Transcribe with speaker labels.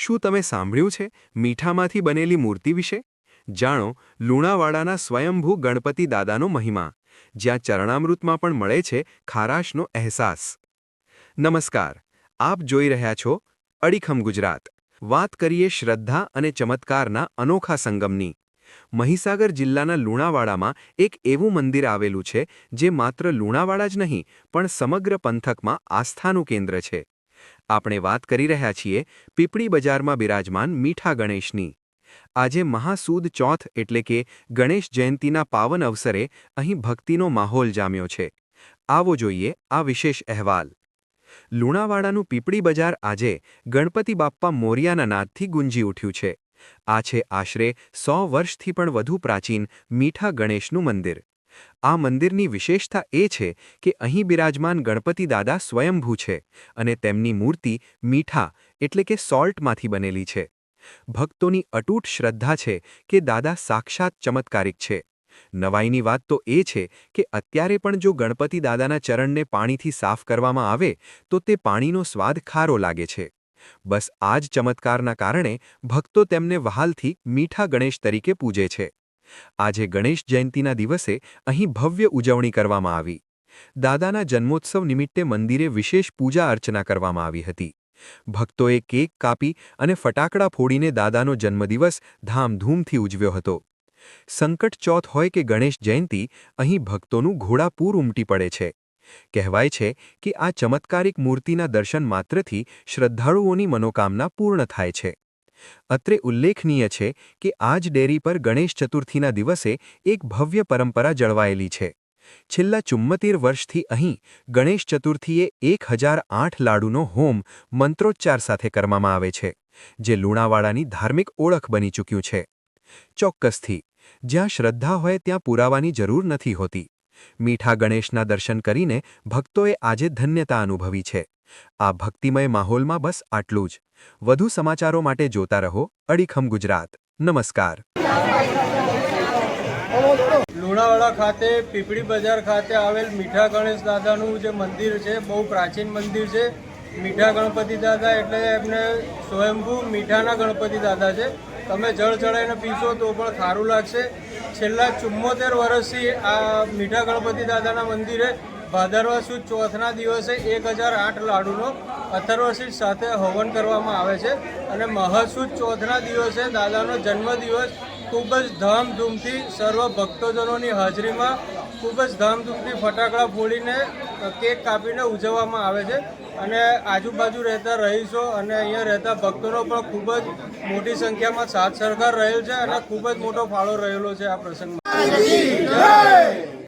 Speaker 1: શું તમે સાંભળ્યું છે મીઠામાંથી બનેલી મૂર્તિ વિશે? જાણો લુણાવાડાના સ્વયંભૂ ગણપતિ દાદાનો મહિમા, જ્યાં ચરણામૃતમાં પણ મળે છે ખારાશનો અહેસાસ. નમસ્કાર, આપ જોઈ રહ્યા છો અડીખમ ગુજરાત. વાત કરીએ શ્રદ્ધા અને ચમત્કારના અનોખા સંગમની. મહીસાગર જિલ્લાના લુણાવાડામાં એક એવું મંદિર આવેલું છે જે માત્ર લુણાવાડા જ નહીં પણ સમગ્ર પંથકમાં આસ્થાનું કેન્દ્ર છે. આપણે વાત કરી રહ્યા છીએ પીપળી બજારમાં બિરાજમાન મીઠા ગણેશની. આજે મહાસૂદ ચોથ એટલે કે ગણેશ જયંતીના પાવન અવસરે અહીં ભક્તિનો માહોલ જામ્યો છે. આવો જોઈએ આ વિશેષ અહેવાલ. લુણાવાડાનું પીપળી બજાર આજે ગણપતિ બાપ્પા મોરિયાના નાદથી ગુંજી ઉઠ્યું છે. આ છે આશરે 100 વર્ષથી પણ વધુ પ્રાચીન મીઠા ગણેશનું મંદિર. આ મંદિરની વિશેષતા એ છે કે અહીં બિરાજમાન ગણપતિ દાદા સ્વયંભૂ છે અને તેમની મૂર્તિ મીઠા એટલે કે સોલ્ટમાંથી બનેલી છે. ભક્તોની અતૂટ શ્રદ્ધા છે કે દાદા સાક્ષાત ચમત્કારિક છે. નવાઈની વાત તો એ છે કે અત્યારે પણ જો ગણપતિ દાદાના ચરણને પાણીથી સાફ કરવામાં આવે તો તે પાણીનો સ્વાદ ખારો લાગે છે. બસ આ જ ચમત્કારના કારણે ભક્તો તેમને વહાલથી મીઠા ગણેશ તરીકે પૂજે છે. આજે ગણેશ જયંતીના દિવસે અહીં ભવ્ય ઉજવણી કરવામાં આવી. દાદાના જન્મોત્સવ નિમિત્તે મંદિરે વિશેષ પૂજા અર્ચના કરવામાં આવી હતી. ભક્તોએ કેક કાપી અને ફટાકડા ફોડીને દાદાનો જન્મદિવસ ધામધૂમથી ઉજવ્યો હતો. સંકટ ચોથ હોય કે ગણેશ જયંતી, અહીં ભક્તોનું ઘોડાપૂર ઉમટી પડે છે. કહેવાય છે કે આ ચમત્કારિક મૂર્તિના દર્શન માત્રથી શ્રદ્ધાળુઓની મનોકામના પૂર્ણ થાય છે. અત્રે ઉલ્લેખનીય છે કે આ જ ડેરી પર ગણેશ ચતુર્થીના દિવસે એક ભવ્ય પરંપરા જળવાયેલી છે. છેલ્લા 74 વર્ષથી અહીં ગણેશ ચતુર્થીએ 1008 લાડુનો હોમ મંત્રોચ્ચાર સાથે કરવામાં આવે છે, જે લુણાવાડાની ધાર્મિક ઓળખ બની ચૂક્યું છે. ચોક્કસથી, જ્યાં શ્રદ્ધા હોય ત્યાં પુરાવાની જરૂર નથી હોતી. મીઠા ગણેશના દર્શન કરીને ભક્તોએ આજે ધન્યતા અનુભવી છે. આ ભક્તિમય માહોલમાં બસ આટલું જ. વધુ સમાચારો માટે જોતા રહો અડીખમ ગુજરાત. નમસ્કાર.
Speaker 2: લુણાવાડા ખાતે પીપળી બજાર ખાતે આવેલ મીઠા ગણેશ દાદાનું જે મંદિર છે, બહુ પ્રાચીન મંદિર છે. મીઠા ગણપતિ દાદા એટલે એમને સ્વયંભૂ મીઠાના ગણપતિ દાદા છે. તમે જળ ચડાવીને પીશો તો પણ સારું લાગશે. છેલ્લા 74 વર્ષથી આ મીઠા ગણપતિ દાદાના મંદિરે ભાદરવા સુદ ચોથના દિવસે 1008 લાડુનો અથર્વશીર્ષ સાથે હવન કરવામાં આવે છે અને મહાસુદ ચોથના દિવસે દાદાનો જન્મદિવસ ખૂબ જ ધામધૂમથી સર્વ ભક્તજનોની હાજરીમાં ખૂબ જ ધામધૂમથી ફટાકડા ફોડીને કેક કાપીને ઉજવવામાં આવે છે. અને આજુબાજુ રહેતા રહીશો અને અહીંયા રહેતા ભક્તોનો પણ ખૂબ જ મોટી સંખ્યામાં સાથ સહકાર રહેલ છે અને ખૂબ જ મોટો ફાળો રહેલો છે આ પ્રસંગમાં.